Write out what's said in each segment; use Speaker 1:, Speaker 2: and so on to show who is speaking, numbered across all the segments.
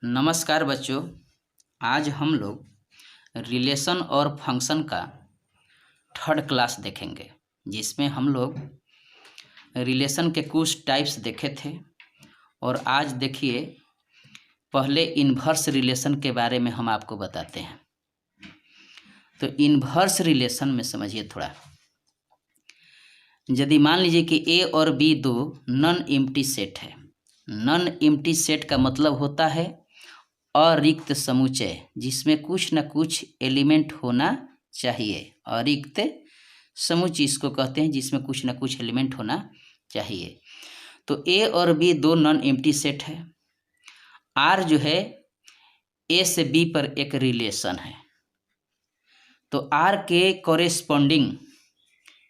Speaker 1: नमस्कार बच्चों। आज हम लोग रिलेशन और फंक्शन का थर्ड क्लास देखेंगे, जिसमें हम लोग रिलेशन के कुछ टाइप्स देखे थे। और आज देखिए, पहले इन्वर्स रिलेशन के बारे में हम आपको बताते हैं। तो इन्वर्स रिलेशन में समझिए थोड़ा। यदि मान लीजिए कि ए और बी दो नॉन एम्प्टी सेट है। नॉन एम्प्टी सेट का मतलब होता है अरिक्त समुच्चय, जिसमें कुछ न कुछ एलिमेंट होना चाहिए। अरिक्त समुच्चय इसको कहते हैं, जिसमें कुछ न कुछ एलिमेंट होना चाहिए। तो ए और बी दो नॉन एम्प्टी सेट है। आर जो है ए से बी पर एक रिलेशन है, तो आर के कॉरेस्पॉन्डिंग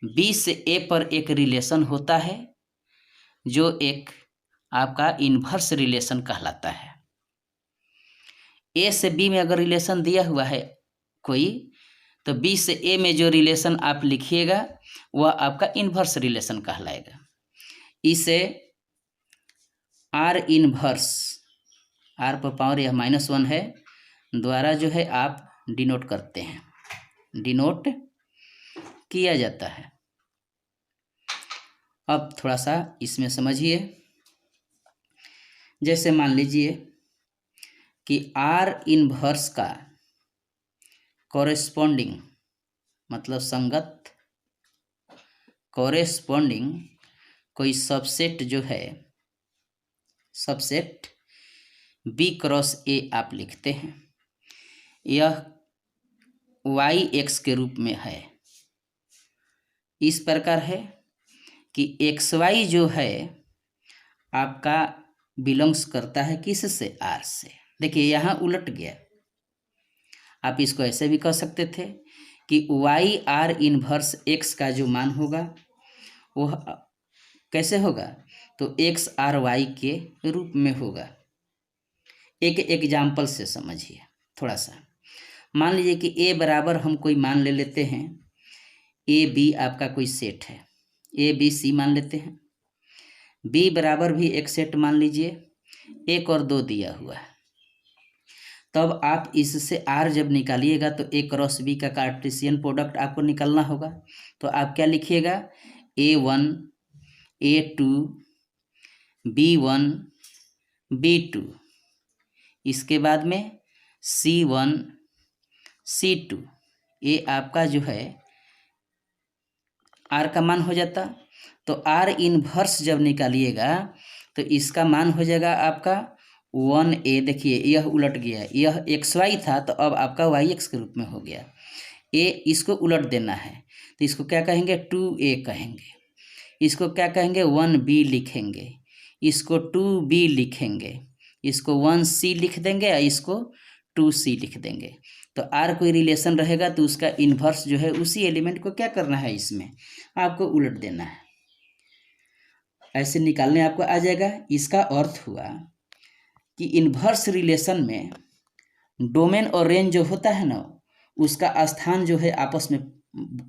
Speaker 1: बी से ए पर एक रिलेशन होता है, जो एक आपका इन्वर्स रिलेशन कहलाता है। ए से बी में अगर रिलेशन दिया हुआ है कोई, तो बी से ए में जो रिलेशन आप लिखिएगा वह आपका इन्वर्स रिलेशन कहलाएगा। इसे आर इन्वर्स, आर पर पावर यह -1 है, द्वारा जो है आप डिनोट करते हैं, डिनोट किया जाता है। अब थोड़ा सा इसमें समझिए। जैसे मान लीजिए कि आर इन्वर्स का कॉरेस्पॉन्डिंग मतलब संगत, कॉरेस्पॉन्डिंग कोई सबसेट जो है, सबसेट बी क्रॉस ए आप लिखते हैं। यह वाई एक्स के रूप में है। इस प्रकार है कि एक्स वाई जो है आपका बिलोंग्स करता है किससे? आर से। देखिए यहाँ उलट गया। आप इसको ऐसे भी कह सकते थे कि वाई आर इन्वर्स एक्स का जो मान होगा वह कैसे होगा? तो एक्स आर वाई के रूप में होगा। एक एग्जाम्पल से समझिए थोड़ा सा। मान लीजिए कि ए बराबर हम कोई मान ले लेते हैं। ए बी आपका कोई सेट है, ए बी सी मान लेते हैं। बी बराबर भी एक सेट मान लीजिए, 1 और 2 दिया हुआ है। तब आप इससे आर जब निकालिएगा तो ए क्रॉस बी का कार्टेशियन प्रोडक्ट आपको निकालना होगा। तो आप क्या लिखिएगा? A1 A2 B1 B2, इसके बाद में C1 C2। ये आपका जो है आर का मान हो जाता। तो आर इन्वर्स जब निकालिएगा तो इसका मान हो जाएगा आपका 1A। देखिए यह उलट गया, यह एक्स वाई था तो अब आपका वाई एक्स के रूप में हो गया। ए इसको उलट देना है तो इसको क्या कहेंगे? 2A कहेंगे। इसको क्या कहेंगे? 1B लिखेंगे। इसको 2B लिखेंगे। इसको 1C लिख देंगे या इसको 2C लिख देंगे। तो आर कोई रिलेशन रहेगा तो उसका इन्वर्स जो है उसी एलिमेंट को क्या करना है, इसमें आपको उलट देना है। ऐसे निकालने आपको आ जाएगा। इसका अर्थ हुआ कि इन्वर्स रिलेशन में डोमेन और रेंज जो होता है ना, उसका स्थान जो है आपस में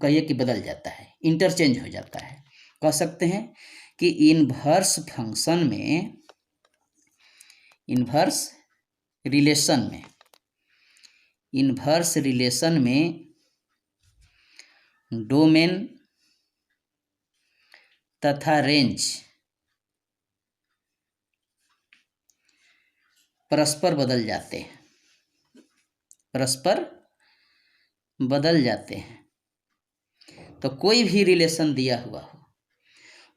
Speaker 1: कहिए कि बदल जाता है, इंटरचेंज हो जाता है। कह सकते हैं कि इन्वर्स फंक्शन में, इन्वर्स रिलेशन में डोमेन तथा रेंज परस्पर बदल जाते हैं, परस्पर बदल जाते हैं। तो कोई भी रिलेशन दिया हुआ हो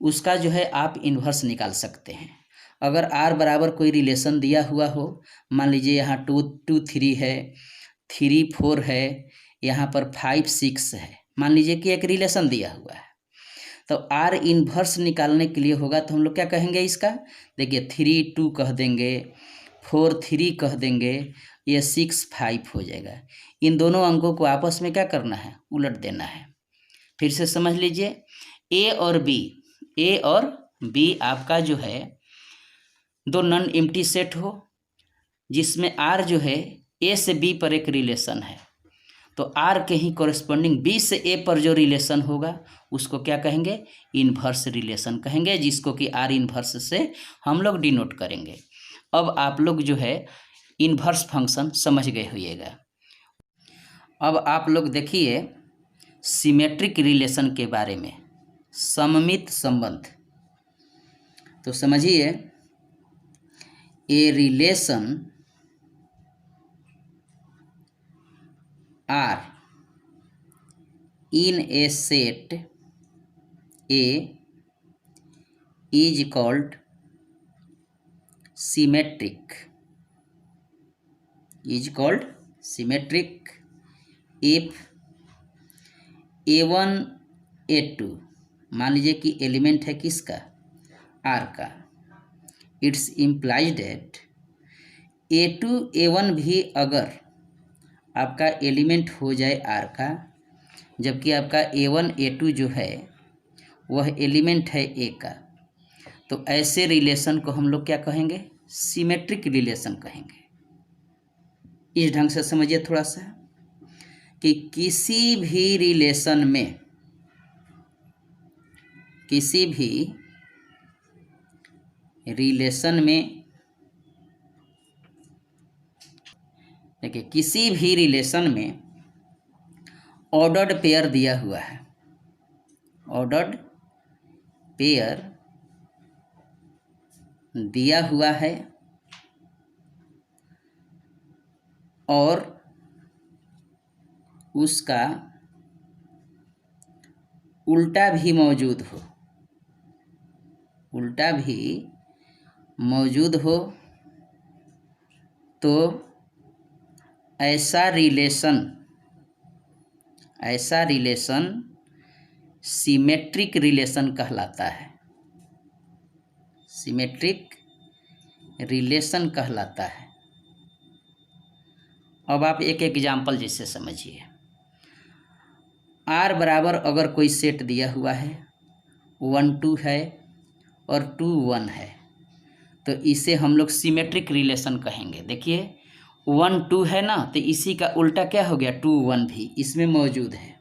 Speaker 1: उसका जो है आप इन्वर्स निकाल सकते हैं। अगर आर बराबर कोई रिलेशन दिया हुआ हो, मान लीजिए यहाँ 2 3 है, 3 4 है, यहाँ पर 5 6 है, मान लीजिए कि एक रिलेशन दिया हुआ है। तो आर इन्वर्स निकालने के लिए होगा तो हम लोग क्या कहेंगे इसका? देखिए 3 2 कह देंगे, 4 3 कह देंगे, ये 6 5 हो जाएगा। इन दोनों अंकों को आपस में क्या करना है? उलट देना है। फिर से समझ लीजिए, ए और बी आपका जो है दो नॉन एम्प्टी सेट हो, जिसमें आर जो है ए से बी पर एक रिलेशन है। तो आर के ही कॉरेस्पॉन्डिंग बी से ए पर जो रिलेशन होगा उसको क्या कहेंगे? इन्वर्स रिलेशन कहेंगे, जिसको कि आर इन्वर्स से हम लोग डिनोट करेंगे। अब आप लोग जो है इन्वर्स फंक्शन समझ गए होइएगा। अब आप लोग देखिए सिमेट्रिक रिलेशन के बारे में, सममित संबंध। तो समझिए, a relation R in a set A is called symmetric if a1 a2 मान लीजिए कि एलिमेंट है किसका, आर का, it's implies date a2 a1 भी अगर आपका एलिमेंट हो जाए आर का, जबकि आपका a1 a2 जो है वह एलिमेंट है ए का, तो ऐसे रिलेशन को हम लोग क्या कहेंगे, सिमेट्रिक रिलेशन कहेंगे। इस ढंग से समझिए थोड़ा सा कि किसी भी रिलेशन में देखिए, किसी भी रिलेशन में ऑर्डर्ड पेयर दिया हुआ है, ऑर्डर्ड पेयर दिया हुआ है और उसका उल्टा भी मौजूद हो, तो ऐसा रिलेशन सिमेट्रिक रिलेशन कहलाता है, सिमेट्रिक रिलेशन कहलाता है। अब आप एक एग्जाम्पल जैसे समझिए, आर बराबर अगर कोई सेट दिया हुआ है, 1 2 है और 2 1 है, तो इसे हम लोग सिमेट्रिक रिलेशन कहेंगे। देखिए 1 2 है ना, तो इसी का उल्टा क्या हो गया, 2 1 भी इसमें मौजूद है,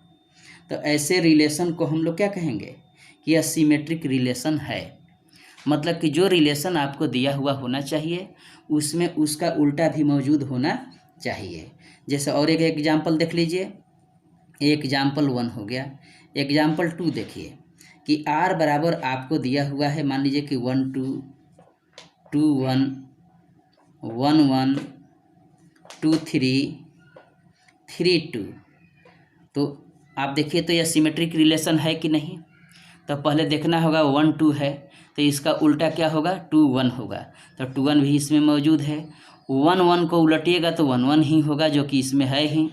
Speaker 1: तो ऐसे रिलेशन को हम लोग क्या कहेंगे कि यह सिमेट्रिक रिलेशन है। मतलब कि जो रिलेशन आपको दिया हुआ होना चाहिए उसमें उसका उल्टा भी मौजूद होना चाहिए। जैसे और एक एग्जाम्पल देख लीजिए, एग्जाम्पल 1 हो गया, एग्जाम्पल 2 देखिए कि आर बराबर आपको दिया हुआ है, मान लीजिए कि 1 2 2 1 1 1 2 3 3 2, तो आप देखिए तो यह सिमेट्रिक रिलेशन है कि नहीं। तो पहले देखना होगा 1 2 है तो इसका उल्टा क्या होगा, 2 1 होगा, तो 2 1 भी इसमें मौजूद है। 1 1 को उलटिएगा तो 1 1 ही होगा जो कि इसमें है ही।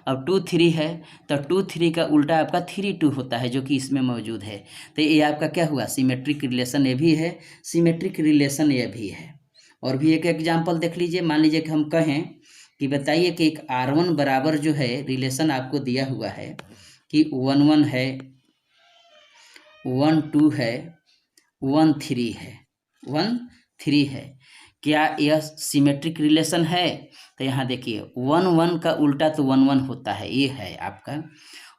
Speaker 1: अब 2 3 है तो 2 3 का उल्टा आपका 3 2 होता है जो कि इसमें मौजूद है। तो ये आपका क्या हुआ, सिमेट्रिक रिलेशन ये भी है, सिमेट्रिक रिलेशन ये भी है। और भी एक एग्जाम्पल देख लीजिए, मान लीजिए कि हम कहें कि बताइए कि एक R1 बराबर जो है रिलेशन आपको दिया हुआ है कि 1 1 है, 1 2 है, 1 3 है, 1 3 है, क्या यह सिमेट्रिक रिलेशन है। तो यहाँ देखिए 1 1 का उल्टा तो 1 1 होता है, ये है आपका।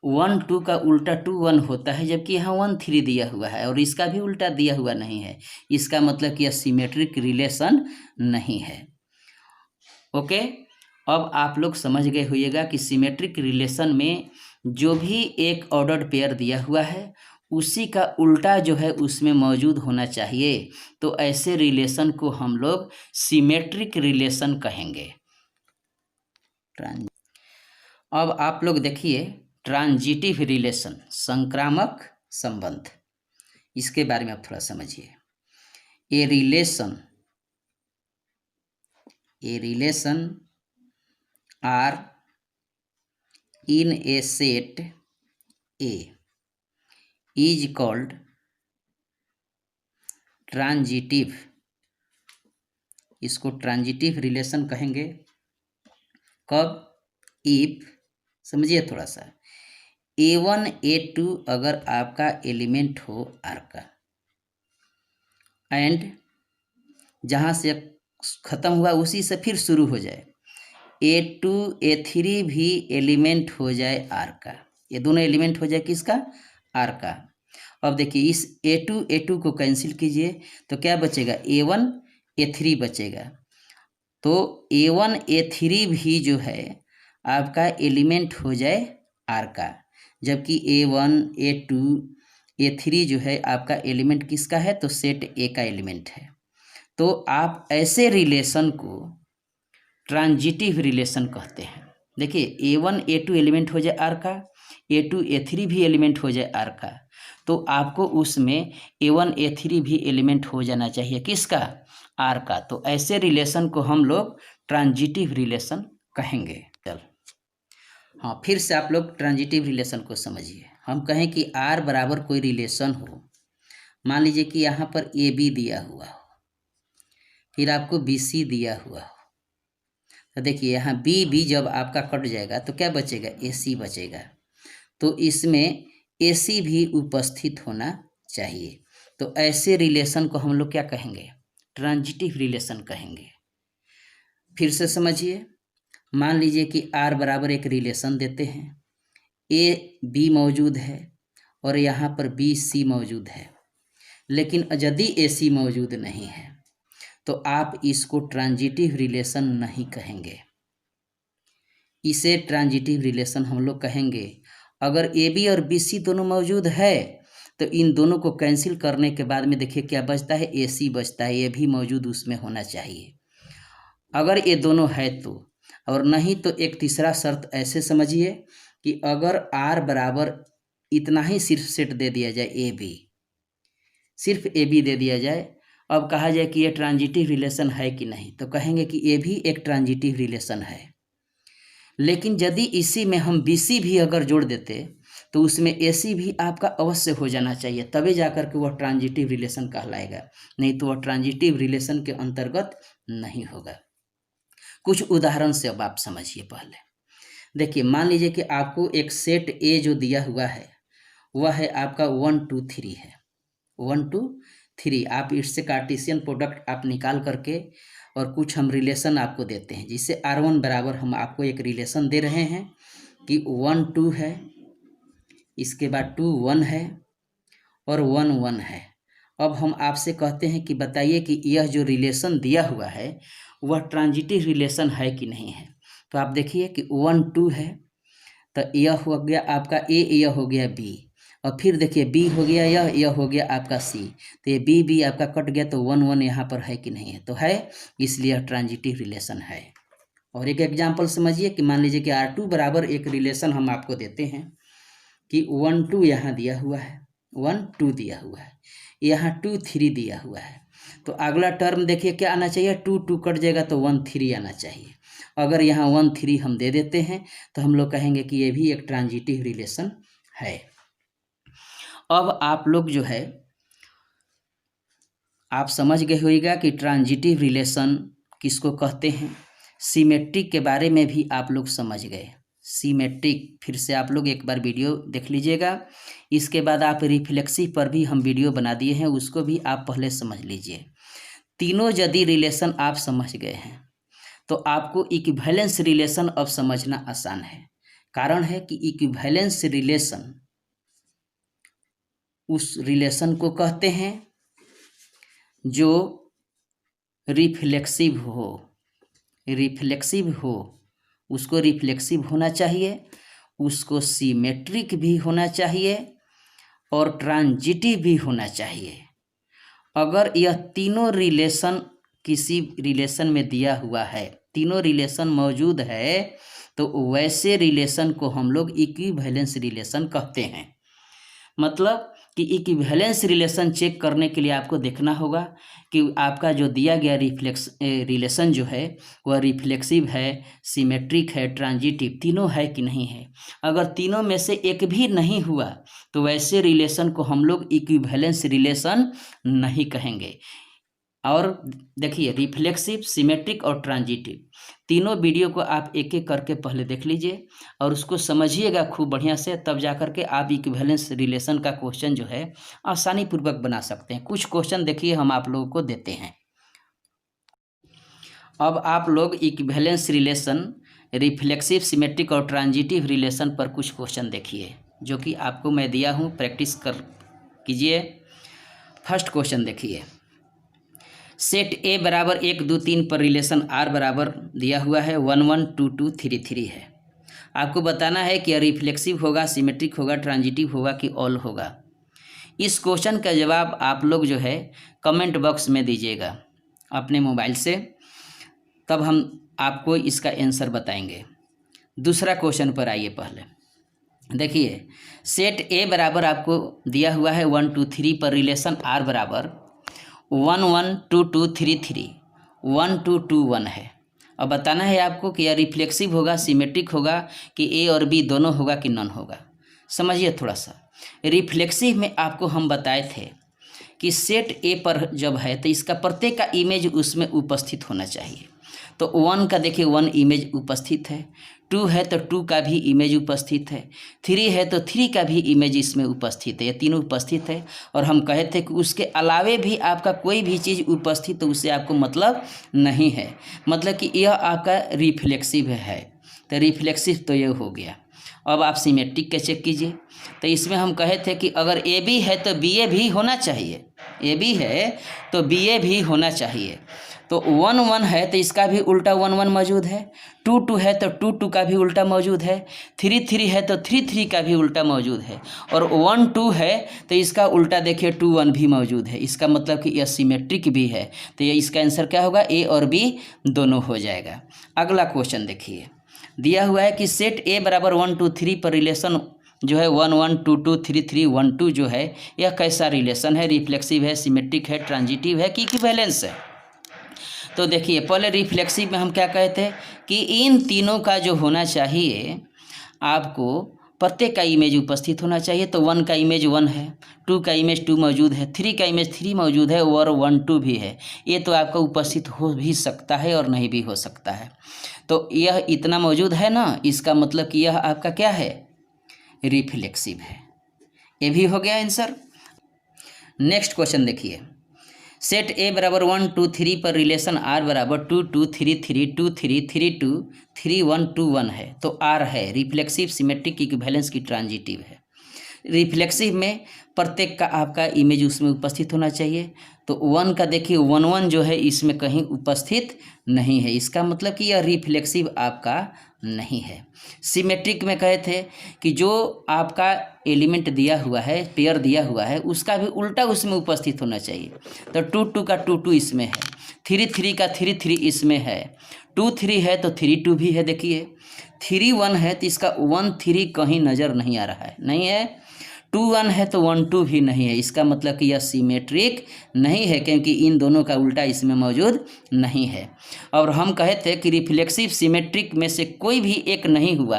Speaker 1: 1 2 का उल्टा 2 1 होता है, जबकि यहाँ 1 3 दिया हुआ है और इसका भी उल्टा दिया हुआ नहीं है। इसका मतलब कि यह सिमेट्रिक रिलेशन नहीं है। ओके, अब आप लोग समझ गए होइएगा कि सिमेट्रिक रिलेशन में जो भी एक ऑर्डर्ड पेयर दिया हुआ है उसी का उल्टा जो है उसमें मौजूद होना चाहिए, तो ऐसे रिलेशन को हम लोग सिमेट्रिक रिलेशन कहेंगे। अब आप लोग देखिए ट्रांजिटिव रिलेशन, संक्रामक संबंध, इसके बारे में आप थोड़ा समझिए। A relation R in a set A is called transitive, इसको ट्रांजिटिव रिलेशन कहेंगे। कब, इफ, समझिए थोड़ा सा, A1 A2 अगर आपका एलिमेंट हो आर का एंड जहाँ से खत्म हुआ उसी से फिर शुरू हो जाए, A2 A3 भी एलिमेंट हो जाए आर का, ये दोनों एलिमेंट हो जाए किसका, आर का। अब देखिए इस A2 को कैंसिल कीजिए तो क्या बचेगा, A1 A3 बचेगा। तो A1 A3 भी जो है आपका एलिमेंट हो जाए R का, जबकि A1 A2 A3 जो है आपका एलिमेंट किसका है, तो सेट A का एलिमेंट है। तो आप ऐसे रिलेशन को ट्रांजिटिव रिलेशन कहते हैं। देखिए A1 A2 एलिमेंट हो जाए R का, A2 A3 भी एलिमेंट हो जाए R का, तो आपको उसमें A1 A3 भी एलिमेंट हो जाना चाहिए किसका, R का। तो ऐसे रिलेशन को हम लोग ट्रांजिटिव रिलेशन कहेंगे। चल हाँ, फिर से आप लोग ट्रांजिटिव रिलेशन को समझिए। हम कहें कि R बराबर कोई रिलेशन हो, मान लीजिए कि यहाँ पर AB दिया हुआ हो, फिर आपको BC दिया हुआ हो, तो देखिए यहाँ B जब आपका कट जाएगा तो क्या बचेगा, AC बचेगा। तो इसमें AC भी उपस्थित होना चाहिए। तो ऐसे रिलेशन को हम लोग क्या कहेंगे, ट्रांजिटिव रिलेशन कहेंगे। फिर से समझिए, मान लीजिए कि R बराबर एक रिलेशन देते हैं, AB मौजूद है और यहाँ पर BC मौजूद है, लेकिन यदि AC मौजूद नहीं है तो आप इसको ट्रांजिटिव रिलेशन नहीं कहेंगे। इसे ट्रांजिटिव रिलेशन हम लोग कहेंगे अगर AB और BC दोनों मौजूद है तो इन दोनों को कैंसिल करने के बाद में देखिए क्या बचता है, AC बचता है। ये भी मौजूद उसमें होना चाहिए अगर ये दोनों है तो, और नहीं तो एक तीसरा शर्त ऐसे समझिए कि अगर R बराबर इतना ही सिर्फ सेट दे दिया जाए, AB सिर्फ AB दे दिया जाए, अब कहा जाए कि ये ट्रांजिटिव रिलेशन है कि नहीं, तो कहेंगे कि ये भी एक ट्रांजिटिव रिलेशन है। लेकिन यदि इसी में हम BC भी अगर जोड़ देते तो उसमें AC भी आपका अवश्य हो जाना चाहिए, तभी जाकर के वह ट्रांजिटिव रिलेशन कहलाएगा, नहीं तो वह ट्रांजिटिव रिलेशन के अंतर्गत नहीं होगा। कुछ उदाहरण से अब आप समझिए। पहले देखिए, मान लीजिए कि आपको एक सेट A जो दिया हुआ है वह है आपका 1 2 3 है, 1 2 3। आप इससे कार्टेशियन प्रोडक्ट आप निकाल करके और कुछ हम रिलेशन आपको देते हैं, जिससे R1 बराबर हम आपको एक रिलेशन दे रहे हैं कि 1 2 है, इसके बाद 2 1 है और 1 1 है। अब हम आपसे कहते हैं कि बताइए कि यह जो रिलेशन दिया हुआ है वह ट्रांजिटिव रिलेशन है कि नहीं है। तो आप देखिए कि 1 2 है तो यह हो गया आपका A, यह हो गया B, और फिर देखिए B हो गया यह हो गया आपका C। तो ये B आपका कट गया तो 1 1 यहाँ पर है कि नहीं है, तो है, इसलिए यह ट्रांजिटिव रिलेशन है। और एक एग्जाम्पल समझिए कि मान लीजिए कि R2 बराबर एक रिलेशन हम आपको देते हैं कि 1 2 यहाँ दिया हुआ है, 1 2 दिया हुआ है, यहाँ 2 3 दिया हुआ है। तो अगला टर्म देखिए क्या आना चाहिए, 2 2 कट जाएगा तो 1 3 आना चाहिए। अगर यहाँ 1 3 हम दे देते हैं तो हम लोग कहेंगे कि ये भी एक ट्रांजिटिव रिलेशन है। अब आप लोग जो है आप समझ गए होइएगा कि ट्रांजिटिव रिलेशन किसको कहते हैं। सिमेट्रिक के बारे में भी आप लोग समझ गए। सिमेट्रिक फिर से आप लोग एक बार वीडियो देख लीजिएगा। इसके बाद आप रिफ्लेक्सिव पर भी हम वीडियो बना दिए हैं, उसको भी आप पहले समझ लीजिए। तीनों यदि रिलेशन आप समझ गए हैं तो आपको इक्विवेलेंस रिलेशन अब समझना आसान है। कारण है कि इक्विवेलेंस रिलेशन उस रिलेशन को कहते हैं जो रिफ्लेक्सिव हो, उसको रिफ्लेक्सिव होना चाहिए, उसको सिमेट्रिक भी होना चाहिए और ट्रांजिटिव भी होना चाहिए। अगर यह तीनों रिलेशन किसी रिलेशन में दिया हुआ है, तीनों रिलेशन मौजूद है, तो वैसे रिलेशन को हम लोग इक्विवेलेंस रिलेशन कहते हैं। मतलब कि इक्विवेलेंस रिलेशन चेक करने के लिए आपको देखना होगा कि आपका जो दिया गया रिलेशन जो है वह रिफ्लेक्सिव है, सिमेट्रिक है, ट्रांजिटिव, तीनों है कि नहीं है। अगर तीनों में से एक भी नहीं हुआ तो वैसे रिलेशन को हम लोग इक्विवेलेंस रिलेशन नहीं कहेंगे। और देखिए, रिफ्लेक्सिव, सिमेट्रिक और ट्रांजिटिव तीनों वीडियो को आप एक एक करके पहले देख लीजिए और उसको समझिएगा खूब बढ़िया से, तब जा करके आप इक्विवेलेंस रिलेशन का क्वेश्चन जो है आसानी पूर्वक बना सकते हैं। कुछ क्वेश्चन देखिए हम आप लोगों को देते हैं। अब आप लोग इक्विवेलेंस रिलेशन, रिफ्लेक्सिव, सिमेट्रिक और ट्रांजिटिव रिलेशन पर कुछ क्वेश्चन देखिए जो कि आपको मैं दिया हूँ, प्रैक्टिस कर कीजिए। फर्स्ट क्वेश्चन देखिए, सेट ए बराबर 1 2 3 पर रिलेशन आर बराबर दिया हुआ है 1 1 2 2 3 3 है। आपको बताना है कि यह रिफ्लेक्सिव होगा, सिमेट्रिक होगा, ट्रांजिटिव होगा कि ऑल होगा। इस क्वेश्चन का जवाब आप लोग जो है कमेंट बॉक्स में दीजिएगा अपने मोबाइल से, तब हम आपको इसका आंसर बताएंगे। दूसरा क्वेश्चन पर आइए। पहले देखिए, सेट ए बराबर आपको दिया हुआ है 1 2 3 पर रिलेशन आर बराबर 1 1 2 2 3 3 1 2 2 1 है। अब बताना है आपको कि यह रिफ्लेक्सिव होगा, सिमेट्रिक होगा कि ए और बी दोनों होगा कि नॉन होगा। समझिए थोड़ा सा। रिफ्लेक्सिव में आपको हम बताए थे कि सेट ए पर जब है तो इसका प्रत्येक का इमेज उसमें उपस्थित होना चाहिए। तो 1 का देखिए 1 इमेज उपस्थित है, 2 है तो 2 का भी इमेज उपस्थित है, 3 है तो 3 का भी इमेज इसमें उपस्थित है। ये तीनों उपस्थित है। और हम कहे थे कि उसके अलावे भी आपका कोई भी चीज़ उपस्थित तो उससे आपको मतलब नहीं है, मतलब कि यह आपका रिफ्लेक्सिव है। तो रिफ्लेक्सिव तो ये हो गया। अब आप सिमेट्रिक के चेक कीजिए। तो इसमें हम कहे थे कि अगर ए बी है तो बी ए भी होना चाहिए, ए बी है तो बी ए भी होना चाहिए। तो 1 1 है तो इसका भी उल्टा 1 1 मौजूद है, 2 2 है तो 2 2 का भी उल्टा मौजूद है, 3 3 है तो 3 3 का भी उल्टा मौजूद है, और 1 2 है तो इसका उल्टा देखिए 2 1 भी मौजूद है। इसका मतलब कि यह सिमेट्रिक भी है। तो ये इसका आंसर क्या होगा? ए और बी दोनों हो जाएगा। अगला क्वेश्चन देखिए, दिया हुआ है कि सेट ए बराबर 1 2 3 पर रिलेशन जो है 1 1 2 2 3 3 1 2 जो है यह कैसा रिलेशन है? रिफ्लेक्सिव है, सिमेट्रिक है, ट्रांजिटिव है कि इक्विवेलेंस है? तो देखिए, पहले रिफ्लेक्सिव में हम क्या कहते हैं कि इन तीनों का जो होना चाहिए आपको प्रत्येक का इमेज उपस्थित होना चाहिए। तो 1 का इमेज 1 है, 2 का इमेज 2 मौजूद है, 3 का इमेज 3 मौजूद है और 1 2 भी है। ये तो आपका उपस्थित हो भी सकता है और नहीं भी हो सकता है। तो यह इतना मौजूद है ना, इसका मतलब कि यह आपका क्या है? रिफ्लेक्सिव है। ये भी हो गया आंसर। नेक्स्ट क्वेश्चन देखिए, सेट ए बराबर 1 2 3 पर रिलेशन आर बराबर 2 2 3 3 2 3 3 2 3 1 2 1 है। तो आर है रिफ्लेक्सिव, सिमेट्रिक, इक्विवेलेंस की ट्रांजिटिव है। रिफ्लेक्सिव में प्रत्येक का आपका इमेज उसमें उपस्थित होना चाहिए। तो 1 का देखिए 1 1 जो है इसमें कहीं उपस्थित नहीं है, इसका मतलब कि यह रिफ्लेक्सिव आपका नहीं है। सिमेट्रिक में कहे थे कि जो आपका एलिमेंट दिया हुआ है, पेयर दिया हुआ है, उसका भी उल्टा उसमें उपस्थित होना चाहिए। तो 2 2 का 2 2 इसमें है, 3 3 का 3 3 इसमें है, 2 3 है तो 3 2 भी है। देखिए 3 1 है तो इसका 1 3 कहीं नज़र नहीं आ रहा है, नहीं है। 2 1 है तो 1 2 भी नहीं है, इसका मतलब कि यह सिमेट्रिक नहीं है, क्योंकि इन दोनों का उल्टा इसमें मौजूद नहीं है। और हम कहे थे कि रिफ्लेक्सिव सिमेट्रिक में से कोई भी एक नहीं हुआ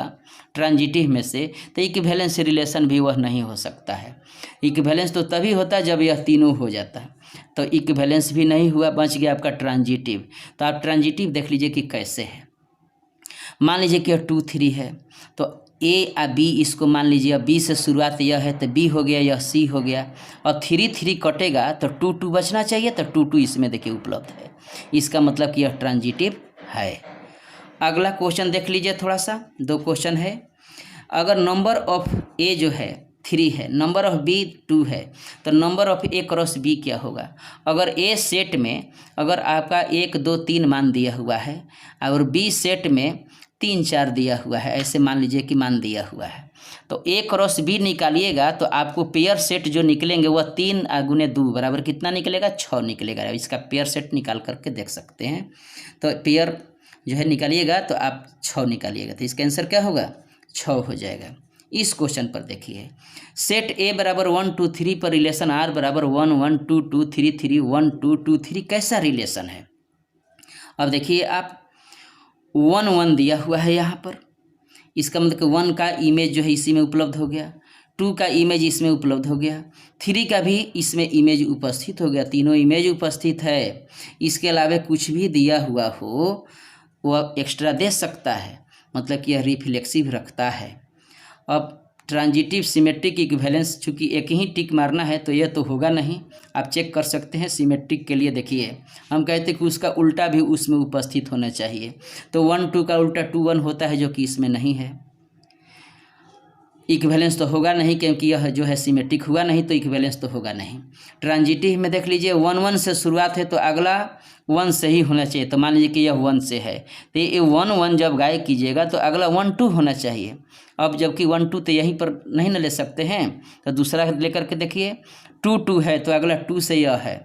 Speaker 1: ट्रांजिटिव में से, तो इक्विवेलेंस रिलेशन भी वह नहीं हो सकता है। इक्विवेलेंस तो तभी होता है जब यह तीनों हो जाता है। तो इक्विवेलेंस भी नहीं हुआ, बच गया आपका ट्रांजिटिव। तो आप ट्रांजिटिव देख लीजिए कि कैसे है। मान लीजिए कि 2 3 है तो ए या बी, इसको मान लीजिए बी से शुरुआत यह है तो बी हो गया, यह सी हो गया, और 3 3 कटेगा तो 2 2 बचना चाहिए। तो 2 2 इसमें देखिए उपलब्ध है, इसका मतलब कि यह ट्रांजिटिव है। अगला क्वेश्चन देख लीजिए, थोड़ा सा 2 क्वेश्चन है। अगर नंबर ऑफ ए जो है 3 है, नंबर ऑफ बी 2 है, तो number of A cross B क्या होगा? अगर ए सेट में अगर आपका 1 2 3 मान दिया हुआ है और बी सेट में 3 4 दिया हुआ है, ऐसे मान लीजिए कि मान दिया हुआ है, तो ए क्रॉस बी निकालिएगा तो आपको पेयर सेट जो निकलेंगे वह 3 गुने 2 बराबर कितना निकलेगा? 6 निकलेगा। इसका पेयर सेट निकाल करके देख सकते हैं। तो पेयर जो है निकालिएगा तो आप 6 निकालिएगा, तो इसका आंसर क्या होगा? 6 हो जाएगा। इस क्वेश्चन पर देखिए, सेट ए बराबर 1 2 3 पर रिलेशन आर बराबर 1 1 2 2 3 3 1 2 2 3 कैसा रिलेशन है? अब देखिए आप 1 1 दिया हुआ है यहाँ पर, इसका मतलब 1 का इमेज जो है इसी में उपलब्ध हो गया, 2 का इमेज इसमें उपलब्ध हो गया, 3 का भी इसमें इमेज उपस्थित हो गया, तीनों इमेज उपस्थित है। इसके अलावा कुछ भी दिया हुआ हो वह एक्स्ट्रा दे सकता है, मतलब कि यह रिफ्लेक्सिव रखता है। अब ट्रांजिटिव, सिमेट्रिक, इक्विवेलेंस, चूँकि एक ही टिक मारना है तो यह तो होगा नहीं। आप चेक कर सकते हैं सिमेट्रिक के लिए। देखिए हम कहते हैं कि उसका उल्टा भी उसमें उपस्थित होना चाहिए, तो 1 2 का उल्टा 2 1 होता है, जो कि इसमें नहीं है। इक्विवेलेंस तो होगा नहीं, क्योंकि यह जो है सिमेट्रिक हुआ नहीं, तो इक्विवेलेंस तो होगा नहीं। ट्रांजिटिव में देख लीजिए 1 1 से शुरुआत है तो अगला 1 से ही होना चाहिए। तो मान लीजिए कि यह 1 से है, तो ये 1 1 जब गायब कीजिएगा तो अगला 1 2 होना चाहिए। अब जबकि 1 2 तो यहीं पर नहीं न ले सकते हैं, तो दूसरा लेकर के देखिए 2 2 है तो अगला 2 से यह है,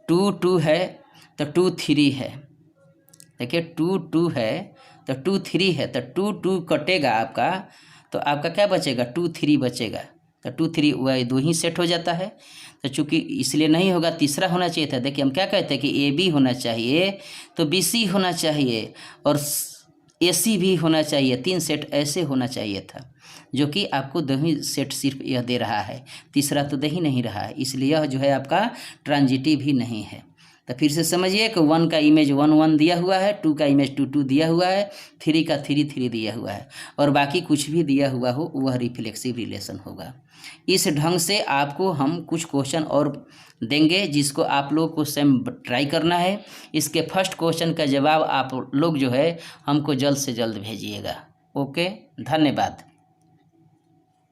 Speaker 1: 2 2 है तो 2 3 है। देखिए 2 2 है तो 2 3 है, तो 2 2 कटेगा आपका, तो आपका क्या बचेगा, 2 3 बचेगा। तो 2 3 वह 2 ही सेट हो जाता है। तो चूंकि इसलिए नहीं होगा, तीसरा होना चाहिए था। देखिए हम क्या कहते हैं कि ए बी होना चाहिए, तो बी सी होना चाहिए और ए सी भी होना चाहिए। 3 सेट ऐसे होना चाहिए था, जो कि आपको 2 ही सेट सिर्फ यह दे रहा है, तीसरा तो दे ही नहीं रहा है। इसलिए यह जो है आपका ट्रांजिटिव ही नहीं है। तो फिर से समझिए कि 1 का इमेज 1 1 दिया हुआ है, 2 का इमेज 2 2 दिया हुआ है, 3 का 3 3 दिया हुआ है, और बाकी कुछ भी दिया हुआ हो वह रिफ्लेक्सिव रिलेशन होगा। इस ढंग से आपको हम कुछ क्वेश्चन और देंगे, जिसको आप लोग को स्वयं ट्राई करना है। इसके फर्स्ट क्वेश्चन का जवाब आप लोग जो है हमको जल्द से जल्द भेजिएगा। ओके, धन्यवाद।